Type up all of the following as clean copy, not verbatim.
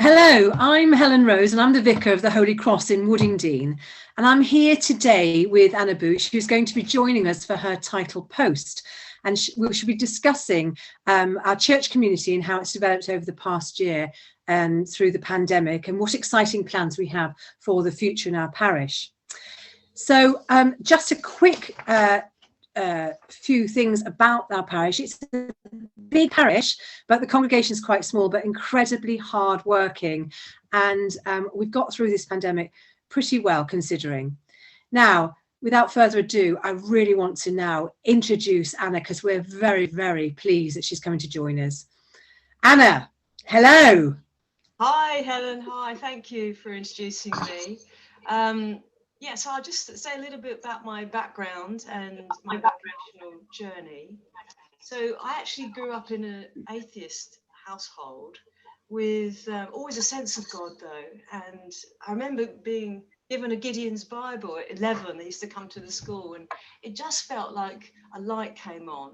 Hello, I'm Helen Rose and I'm the Vicar of the Holy Cross in Woodingdean, and I'm here today with Anna Bouch, who's going to be joining us for her title post, and we should be discussing our church community and how it's developed over the past year through the pandemic, and what exciting plans we have for the future in our parish. So just a quick few things about our parish. It's a big parish, but the congregation is quite small, but incredibly hard working, and we've got through this pandemic pretty well, considering. Now, without further ado, I really want to now introduce Anna, because we're very, very pleased that she's coming to join us. Anna, hello. Hi Helen, hi, thank you for introducing me. Yeah, so I'll just say a little bit about my background and my vocational journey. So I actually grew up in an atheist household with always a sense of God though. And I remember being given a Gideon's Bible at 11. I used to come to the school and it just felt like a light came on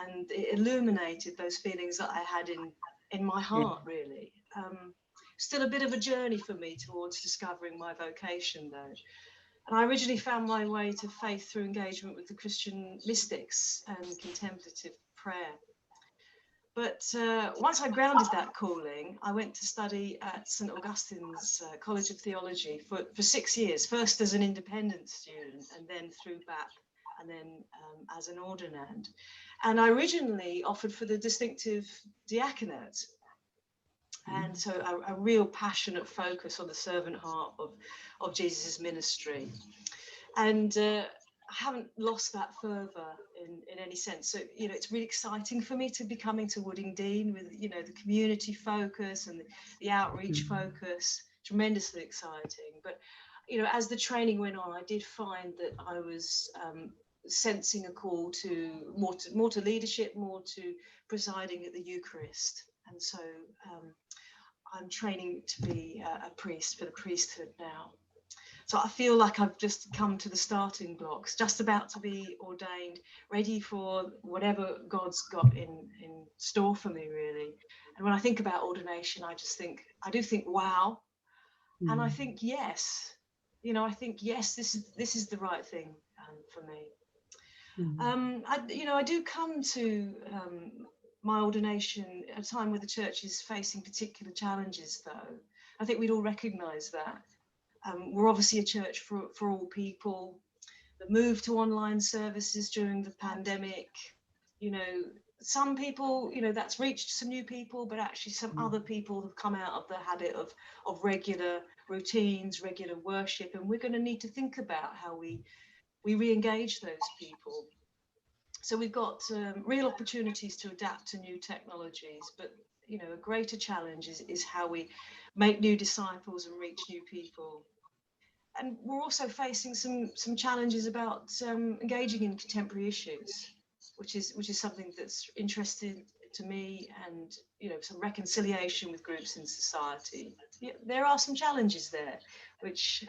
and it illuminated those feelings that I had in my heart, really. Still a bit of a journey for me towards discovering my vocation though. And I originally found my way to faith through engagement with the Christian mystics and contemplative prayer. But once I grounded that calling, I went to study at St. Augustine's College of Theology for 6 years, first as an independent student and then through BAP and then as an ordinand. And I originally offered for the distinctive diaconate. And so a real passionate focus on the servant heart of Jesus' ministry. And I haven't lost that fervour in any sense. So, you know, it's really exciting for me to be coming to Woodingdean with, you know, the community focus and the outreach focus, tremendously exciting. But, you know, as the training went on, I did find that I was sensing a call to more to leadership, more to presiding at the Eucharist. And so I'm training to be a priest for the priesthood now. So I feel like I've just come to the starting blocks, just about to be ordained, ready for whatever God's got in store for me, really. And when I think about ordination, I do think, wow. And I think, yes, you know, this is the right thing for me. I do come to my ordination at a time where the church is facing particular challenges, though. I think we'd all recognise that. We're obviously a church for all people. The move to online services during the pandemic, you know, some people, you know, that's reached some new people, but actually some other people have come out of the habit of regular routines, regular worship, and we're going to need to think about how we re-engage those people. So we've got real opportunities to adapt to new technologies, but, you know, a greater challenge is how we make new disciples and reach new people. And we're also facing some challenges about engaging in contemporary issues, which is something that's interesting to me, and, you know, some reconciliation with groups in society. Yeah, there are some challenges there, which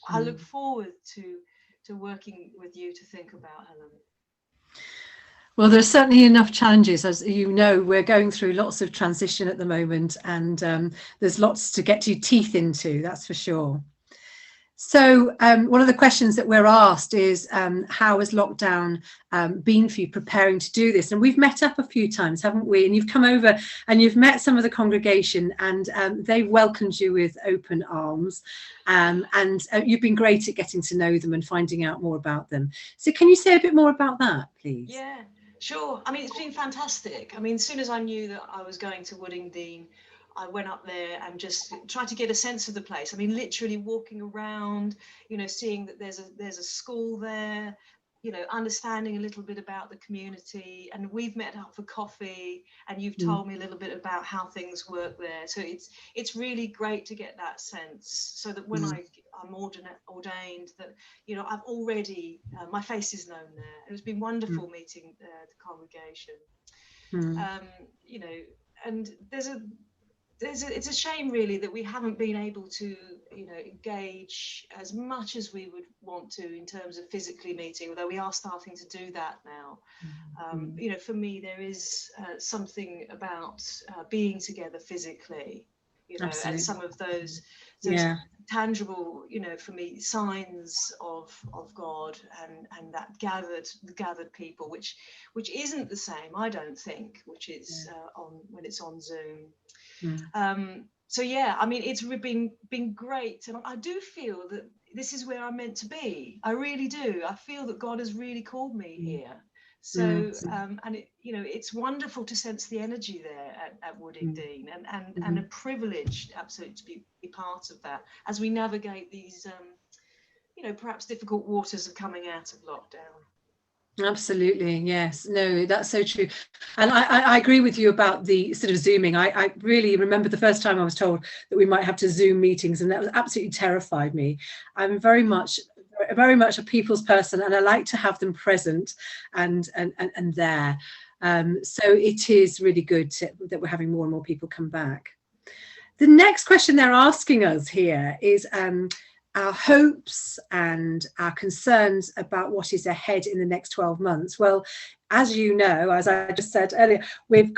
I look forward to working with you to think about, Helen. Well, there's certainly enough challenges. As you know, we're going through lots of transition at the moment, and there's lots to get your teeth into, that's for sure. So one of the questions that we're asked is, how has lockdown been for you preparing to do this? And we've met up a few times, haven't we? And you've come over and you've met some of the congregation, and they welcomed you with open arms. And you've been great at getting to know them and finding out more about them. So can you say a bit more about that, please? Yeah, sure. I mean, it's been fantastic. I mean, as soon as I knew that I was going to Woodingdean, I went up there and just tried to get a sense of the place. I mean, literally walking around, you know, seeing that there's a school there, you know, understanding a little bit about the community. And we've met up for coffee, and you've told me a little bit about how things work there. So it's really great to get that sense, so that when I'm ordained, that, you know, I've already, my face is known there. It's been wonderful meeting the congregation. You know, and it's a shame, really, that we haven't been able to, you know, engage as much as we would want to in terms of physically meeting, although we are starting to do that now. You know, for me, there is something about being together physically you know, Absolutely. and some of those Yeah. tangible, you know, for me, signs of God and that gathered people, which isn't the same, I don't think, which is on when it's on Zoom. So yeah, I mean, it's been great, and I do feel that this is where I'm meant to be. I really do. I feel that God has really called me here. So and it, you know, it's wonderful to sense the energy there at Woodingdean, and a privilege absolutely to be part of that as we navigate these you know, perhaps difficult waters of coming out of lockdown. Absolutely, yes. No, that's so true. And I agree with you about the sort of Zooming. I really remember the first time I was told that we might have to Zoom meetings, and that was absolutely terrified me. I'm very much a people's person, and I like to have them present and there. So it is really good that we're having more and more people come back. The next question they're asking us here is our hopes and our concerns about what is ahead in the next 12 months. Well, as you know, as I just said earlier, you've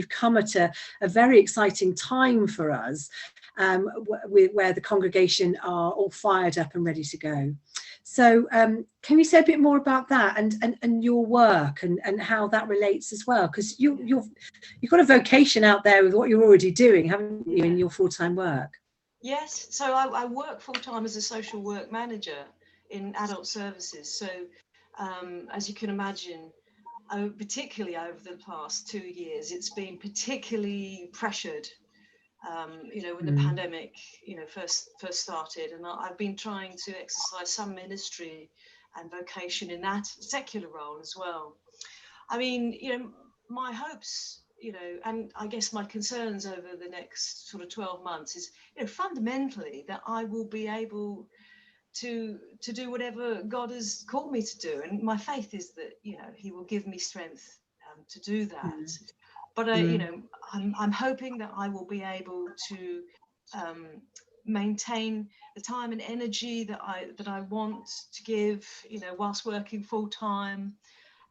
come at a very exciting time for us, where the congregation are all fired up and ready to go. So can you say a bit more about that and your work and how that relates as well? Because you've got a vocation out there with what you're already doing, haven't you, in your full-time work? Yes, so I work full-time as a social work manager in adult services. So as you can imagine, particularly over the past 2 years, it's been particularly pressured. You know, when the pandemic, you know, first started, and I've been trying to exercise some ministry and vocation in that secular role as well. I mean, you know, my hopes, you know, and I guess my concerns over the next sort of 12 months is, you know, fundamentally that I will be able to do whatever God has called me to do, and my faith is that, you know, He will give me strength to do that. But you know, I'm hoping that I will be able to maintain the time and energy that I want to give, you know, whilst working full time.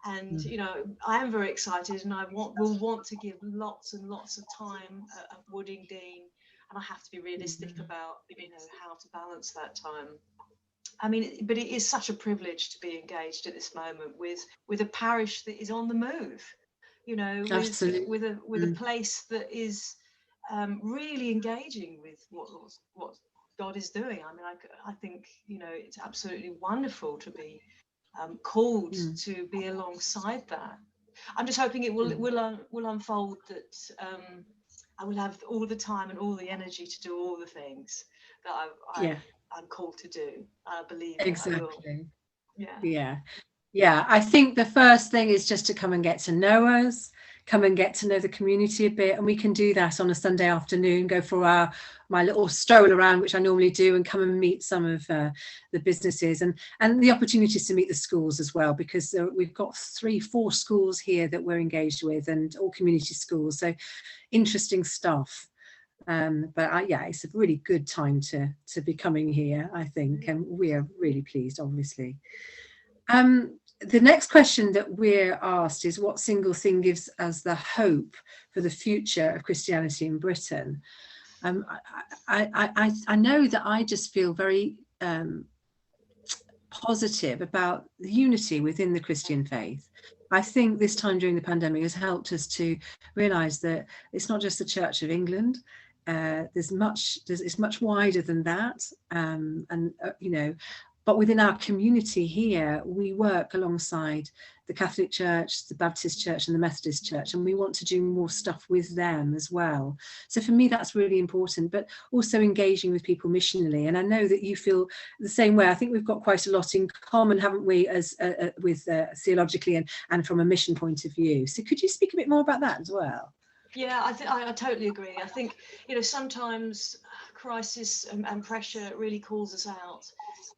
And you know, I am very excited, and will want to give lots and lots of time at Woodingdean, and I have to be realistic about, you know, how to balance that time. I mean, but it is such a privilege to be engaged at this moment with a parish that is on the move, you know, with a place that is really engaging with what God is doing. I mean, I think, you know, it's absolutely wonderful to be called to be alongside that. I'm just hoping it will unfold, that I will have all the time and all the energy to do all the things that I'm called to do. I believe that I will. Yeah, I think the first thing is just to come and get to know us, come and get to know the community a bit, and we can do that on a Sunday afternoon, go for my little stroll around, which I normally do, and come and meet some of the businesses, and the opportunities to meet the schools as well, because we've got 3-4 schools here that we're engaged with, and all community schools, so interesting stuff. But yeah, it's a really good time to be coming here, I think, and we are really pleased, obviously. The next question that we're asked is, what single thing gives us the hope for the future of Christianity in Britain? I know that I just feel very positive about the unity within the Christian faith. I think this time during the pandemic has helped us to realise that it's not just the Church of England. It's much wider than that, you know. But within our community here, we work alongside the Catholic Church, the Baptist Church and the Methodist Church, and we want to do more stuff with them as well. So for me, that's really important, but also engaging with people missionally. And I know that you feel the same way. I think we've got quite a lot in common, haven't we, as with theologically and from a mission point of view. So could you speak a bit more about that as well? Yeah, I totally agree. I think, you know, sometimes crisis and pressure really calls us out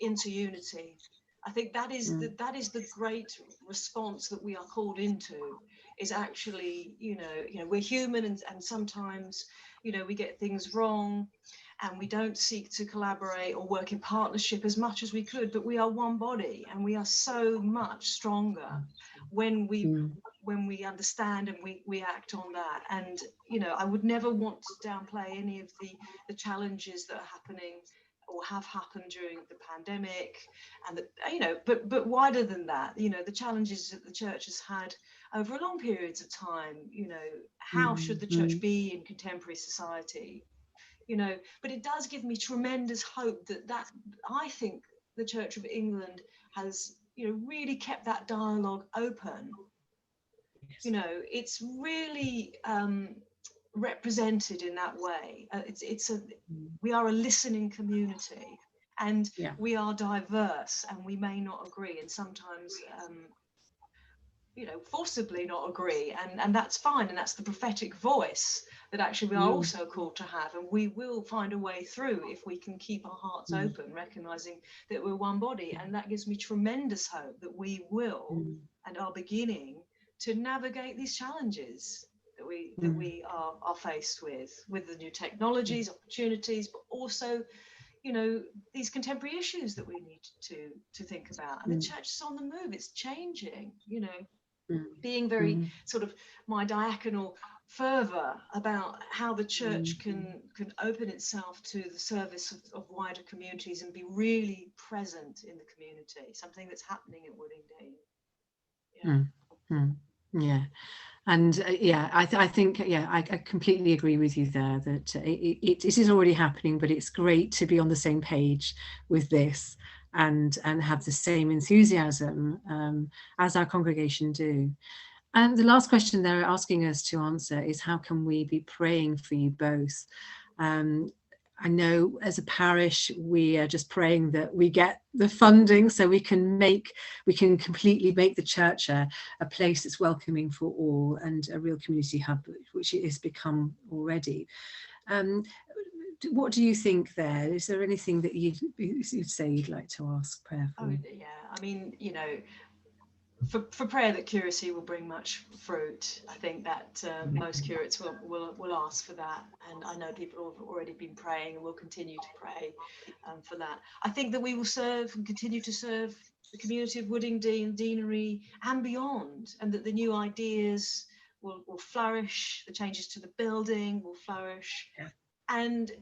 into unity. I think that is the great response that we are called into, is actually, you know, we're human, and sometimes, you know, we get things wrong, and we don't seek to collaborate or work in partnership as much as we could, but we are one body, and we are so much stronger when we when we understand and we act on that. And I would never want to downplay any of the challenges that are happening or have happened during the pandemic, and but wider than that, the challenges that the church has had over long periods of time. How should the church be in contemporary society? But it does give me tremendous hope that I think the Church of England has really kept that dialogue open. It's really represented in that way. We are a listening community, and we are diverse, and we may not agree, and sometimes forcibly not agree, and that's fine, and that's the prophetic voice that actually we are also called to have, and we will find a way through if we can keep our hearts open, recognizing that we're one body. And that gives me tremendous hope that we will and are beginning to navigate these challenges that we are faced with the new technologies, opportunities, but also these contemporary issues that we need to think about. And the church is on the move, it's changing, being very sort of my diaconal fervor about how the church can open itself to the service of wider communities and be really present in the community, something that's happening at Woodingdean. And I think I completely agree with you there that it is already happening, but it's great to be on the same page with this and have the same enthusiasm as our congregation do. And the last question they're asking us to answer is, how can we be praying for you both? I know as a parish, we are just praying that we get the funding so we can completely make the church a place that's welcoming for all and a real community hub, which it has become already. What do you think there? Is there anything that you'd say you'd like to ask prayer for? Oh, yeah, I mean, for prayer that curacy will bring much fruit. I think that most curates will ask for that, and I know people have already been praying and will continue to pray for that. I think that we will serve and continue to serve the community of Woodingdean, Deanery and beyond, and that the new ideas will flourish, the changes to the building will flourish. And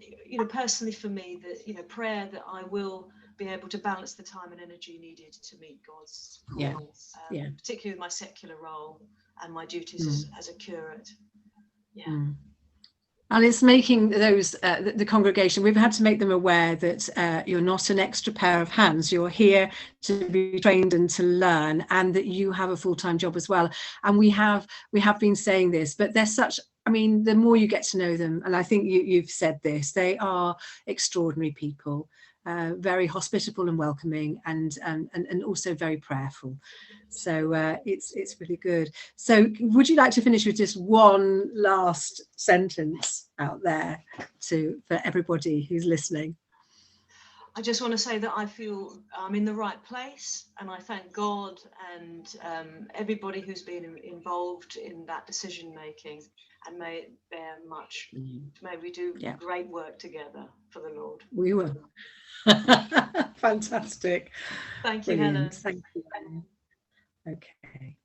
personally for me, that prayer that I will be able to balance the time and energy needed to meet God's call, particularly with my secular role and my duties as a curate. And it's making those the congregation, we've had to make them aware that you're not an extra pair of hands. You're here to be trained and to learn, and that you have a full-time job as well. And we have been saying this, but they're such, I mean, the more you get to know them, and I think you've said this, they are extraordinary people, very hospitable and welcoming, and also very prayerful. So it's really good. So would you like to finish with just one last sentence out there for everybody who's listening? I just want to say that I feel I'm in the right place, and I thank God and everybody who's been involved in that decision making, and may it bear much. May we do great work together for the Lord. We will. Fantastic. Thank you, Helen. Thank you. Okay.